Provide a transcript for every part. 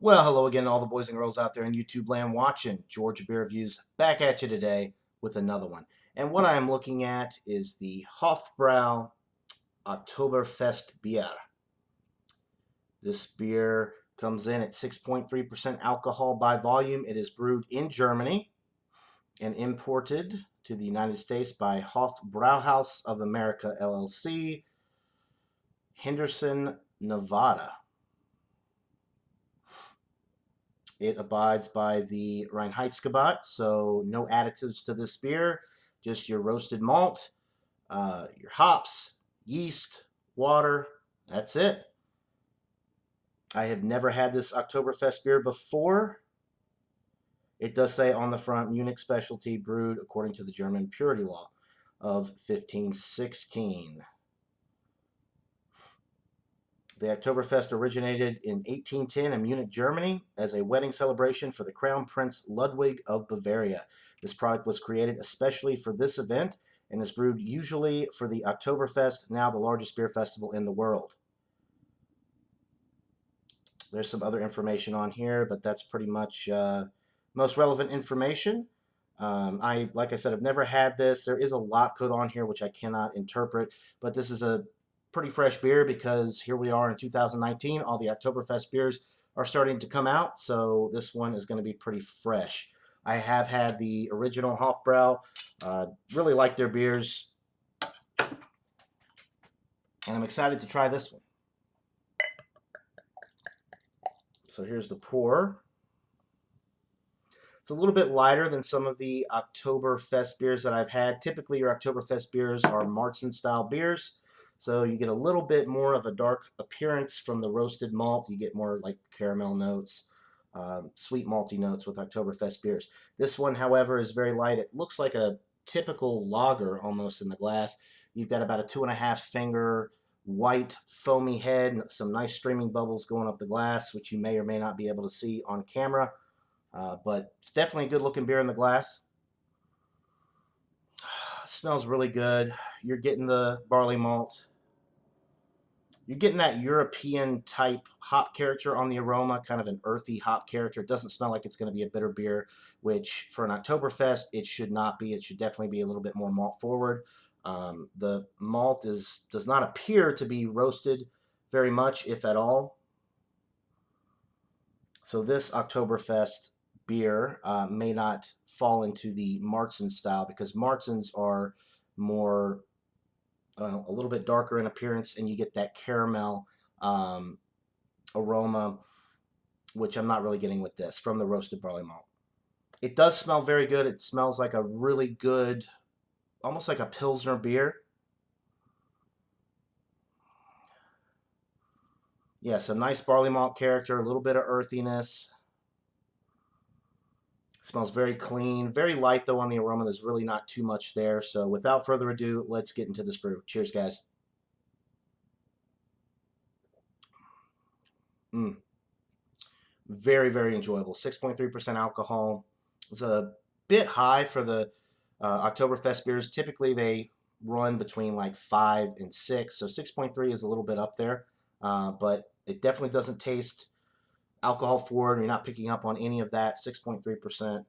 Well, hello again, all the boys and girls out there in YouTube land watching Georgia Beer Reviews. Back at you today with another one. And what I am looking at is the Hofbrau Oktoberfestbier. This beer comes in at 6.3% alcohol by volume. It is brewed in Germany and imported to the United States by Hofbrauhaus of America LLC, Henderson, Nevada. It abides by the Reinheitsgebot, so no additives to this beer, just your roasted malt, your hops, yeast, water. That's it. I have never had this Oktoberfest beer before. It does say on the front, Munich specialty brewed according to the German purity law of 1516. The Oktoberfest originated in 1810 in Munich, Germany, as a wedding celebration for the Crown Prince Ludwig of Bavaria. This product was created especially for this event and is brewed usually for the Oktoberfest, now the largest beer festival in the world. There's some other information on here, but that's pretty much most relevant information. Like I said, I've never had this. There is a lot code on here which I cannot interpret, but this is a pretty fresh beer because here we are in 2019. All the Oktoberfest beers are starting to come out, so this one is going to be pretty fresh. I have had the original Hofbrau. Really like their beers, and I'm excited to try this one. So here's the pour. It's a little bit lighter than some of the Oktoberfest beers that I've had. Typically, your Oktoberfest beers are Marzen-style beers, so you get a little bit more of a dark appearance from the roasted malt. You get more like caramel notes, sweet malty notes with Oktoberfest beers. This one, however, is very light. It looks like a typical lager almost in the glass. You've got about a 2.5 finger white foamy head, some nice streaming bubbles going up the glass, which you may or may not be able to see on camera. But it's definitely a good looking beer in the glass. It smells really good. You're getting the barley malt. You're getting that European type hop character on the aroma, kind of an earthy hop character. It doesn't smell like it's going to be a bitter beer, which for an Oktoberfest, it should not be. It should definitely be a little bit more malt forward. The malt does not appear to be roasted very much, if at all. So this Oktoberfest beer may not fall into the Marzen style because Marzens are more a little bit darker in appearance, and you get that caramel aroma, which I'm not really getting with this from the roasted barley malt. It does smell very good. It smells like a really good, almost like a Pilsner beer. Yeah, some nice barley malt character, a little bit of earthiness. Smells very clean, very light though on the aroma. There's really not too much there. So without further ado, let's get into this brew. Cheers, guys. Very, very enjoyable. 6.3% alcohol. It's a bit high for the Oktoberfest beers. Typically, they run between like 5 and 6. So 6.3 is a little bit up there. But it definitely doesn't taste alcohol forward. You're not picking up on any of that. 6.3%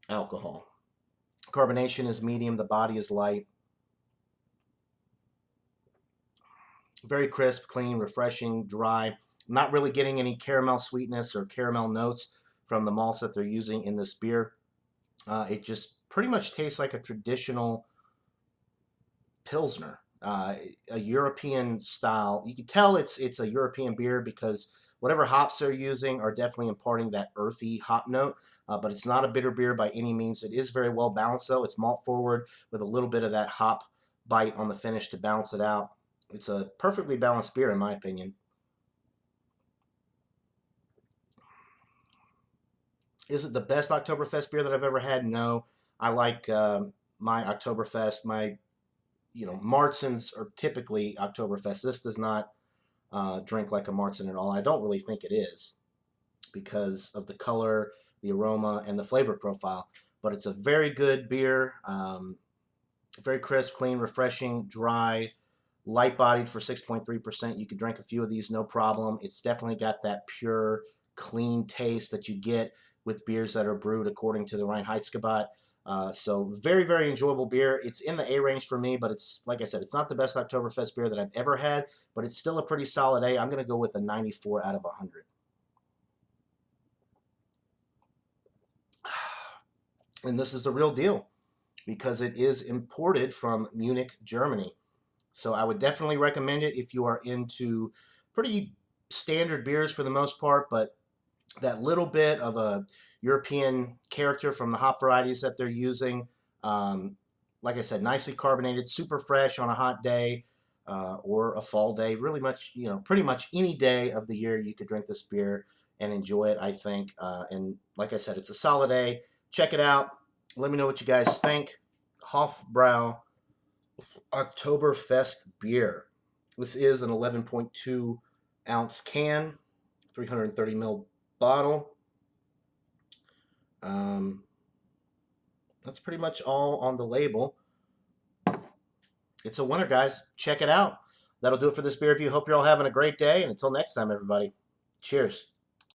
alcohol. Carbonation is medium. The body is light. Very crisp, clean, refreshing, dry. Not really getting any caramel sweetness or caramel notes from the malts that they're using in this beer. It just pretty much tastes like a traditional Pilsner, a European style. You can tell it's a European beer because whatever hops they're using are definitely imparting that earthy hop note. But it's not a bitter beer by any means. It is very well balanced though. It's malt forward with a little bit of that hop bite on the finish to balance it out. It's a perfectly balanced beer in my opinion. Is it the best Oktoberfest beer that I've ever had? No. I like my Oktoberfest. My Marzens are typically Oktoberfest. This does not drink like a Marzen at all. I don't really think it is because of the color, the aroma, and the flavor profile. But it's a very good beer. Very crisp, clean, refreshing, dry, light-bodied for 6.3%. You could drink a few of these, no problem. It's definitely got that pure clean taste that you get with beers that are brewed according to the Reinheitsgebot. So very, very enjoyable beer. It's in the A range for me, but it's, like I said, it's not the best Oktoberfest beer that I've ever had, but it's still a pretty solid A. I'm going to go with a 94 out of 100. And this is the real deal because it is imported from Munich, Germany. So I would definitely recommend it if you are into pretty standard beers for the most part, but that little bit of a European character from the hop varieties that they're using. Um, like I said, nicely carbonated, super fresh on a hot day or a fall day. Really much, pretty much any day of the year you could drink this beer and enjoy it, I think. And like I said, it's a solid A. Check it out. Let me know what you guys think. Hofbrau Oktoberfest beer. This is an 11.2 ounce can, 330 ml bottle. That's pretty much all on the label. It's a winner, guys. Check it out. That'll do it for this beer review. Hope you're all having a great day. And until next time, everybody, cheers.